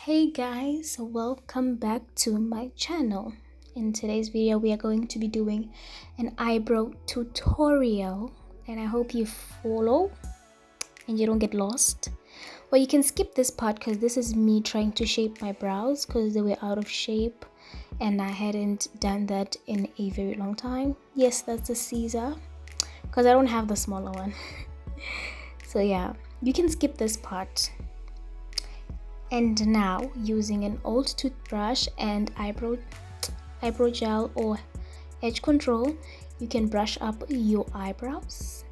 Hey guys, welcome back to my channel. In today's video we are going to be doing an eyebrow tutorial, and I hope you follow and you don't get lost. Well, you can skip this part because this is me trying to shape my brows because they were out of shape and I hadn't done that in a very long time. Yes, that's a Caesar because I don't have the smaller one. So yeah, you can skip this part. And now, using an old toothbrush and eyebrow gel or edge control, you can brush up your eyebrows.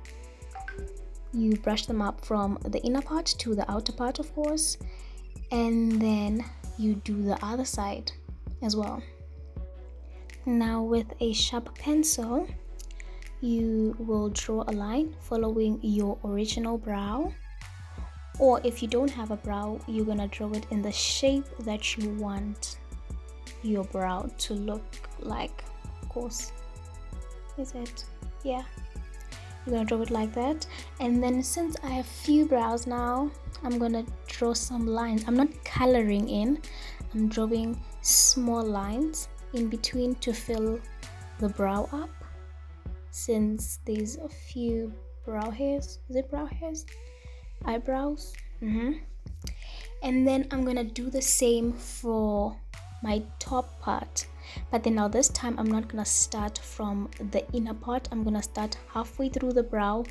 You brush them up from the inner part to the outer part, of course, and then you do the other side as well. Now, with a sharp pencil, you will draw a line following your original brow. Or if you don't have a brow, you're gonna draw it in the shape that you want your brow to look like, of course. Is it? Yeah. You're gonna draw it like that. And then since I have few brows now, I'm gonna draw some lines. I'm not coloring in, I'm drawing small lines in between to fill the brow up. Since there's a few brow hairs. Is it brow hairs? Eyebrows. And then I'm gonna do the same for my top part, but then now this time I'm not gonna start from the inner part. I'm gonna start halfway through the brow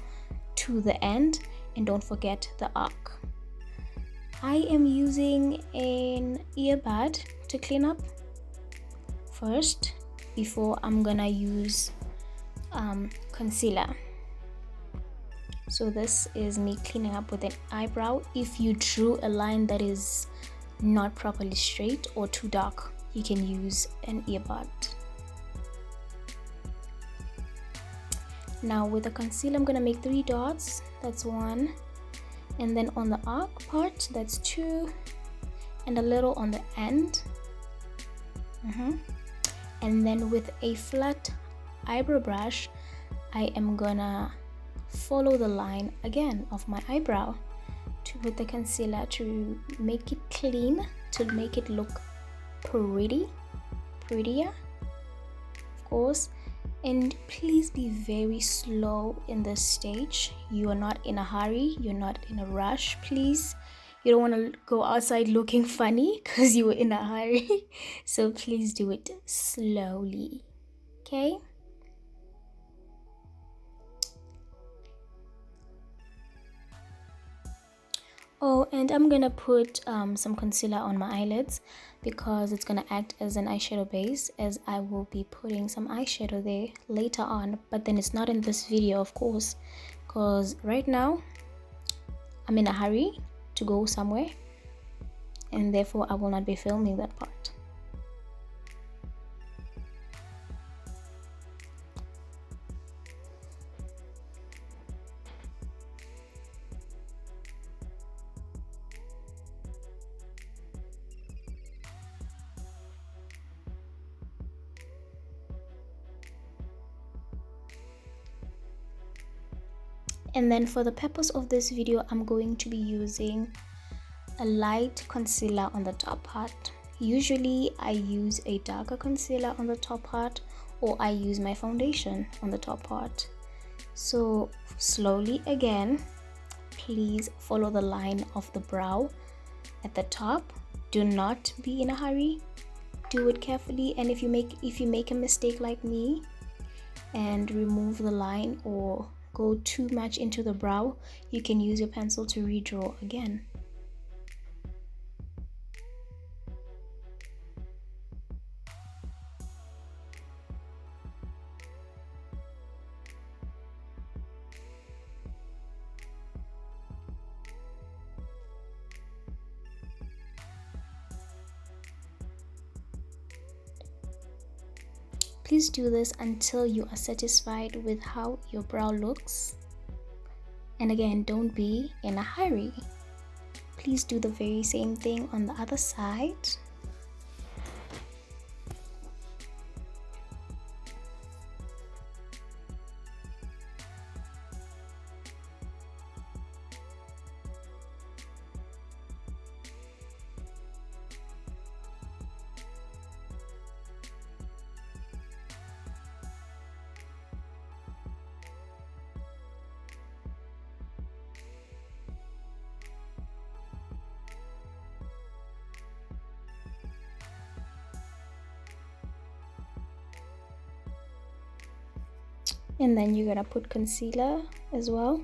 to the end, and don't forget the arc. I am using an earbud to clean up first before I'm gonna use concealer. So this is me cleaning up with an eyebrow. If you drew a line that is not properly straight or too dark, you can use an earbud. Now with the concealer, I'm gonna make 3 dots. That's 1, and then on the arc part, that's 2, and a little on the end. And then with a flat eyebrow brush, I am gonna follow the line again of my eyebrow with the concealer to make it clean, to make it look prettier, of course. And please be very slow in this stage. You are not in a hurry, you're not in a rush. Please, you don't want to go outside looking funny because you were in a hurry. So please do it slowly, okay? Oh, and I'm gonna put some concealer on my eyelids because it's gonna act as an eyeshadow base, as I will be putting some eyeshadow there later on, but then it's not in this video, of course, because right now I'm in a hurry to go somewhere and therefore I will not be filming that part. And then for the purpose of this video, I'm going to be using a light concealer on the top part. Usually I use a darker concealer on the top part, or I use my foundation on the top part. So slowly again, please follow the line of the brow at the top. Do not be in a hurry, do it carefully. And if you make a mistake like me and remove the line or go too much into the brow, you can use your pencil to redraw again. Please do this until you are satisfied with how your brow looks. And again, don't be in a hurry. Please do the very same thing on the other side. And then you're gonna put concealer as well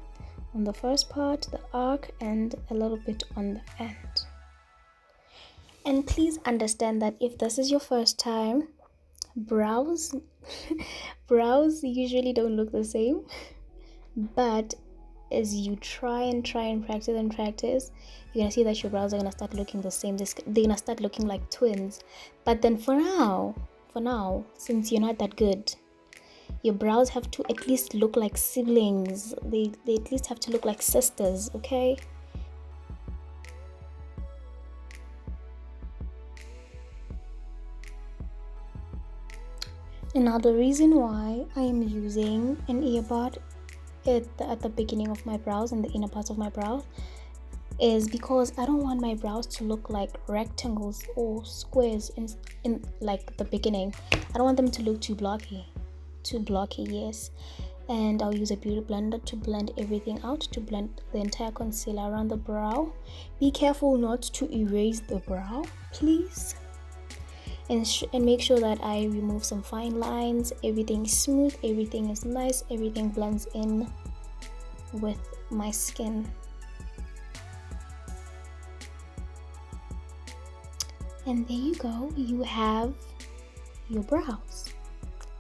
on the first part, the arc, and a little bit on the end. And please understand that if this is your first time, brows brows usually don't look the same, but as you try and practice, you're gonna see that your brows are gonna start looking the same. They're gonna start looking like twins. But then for now, since you're not that good, your brows have to at least look like siblings. They at least have to look like sisters, okay? And now the reason why I am using an earbud at the beginning of my brows and the inner parts of my brows is because I don't want my brows to look like rectangles or squares in like the beginning. I don't want them to look too blocky, yes. And I'll use a beauty blender to blend everything out, to blend the entire concealer around the brow. Be careful not to erase the brow, please. And make sure that I remove some fine lines. Everything is smooth, everything is nice, everything blends in with my skin. And there you go, you have your brows.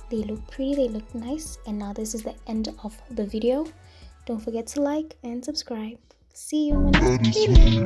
They look pretty, they look nice. And now this is the end of the video. Don't forget to like and subscribe. See you in my next video.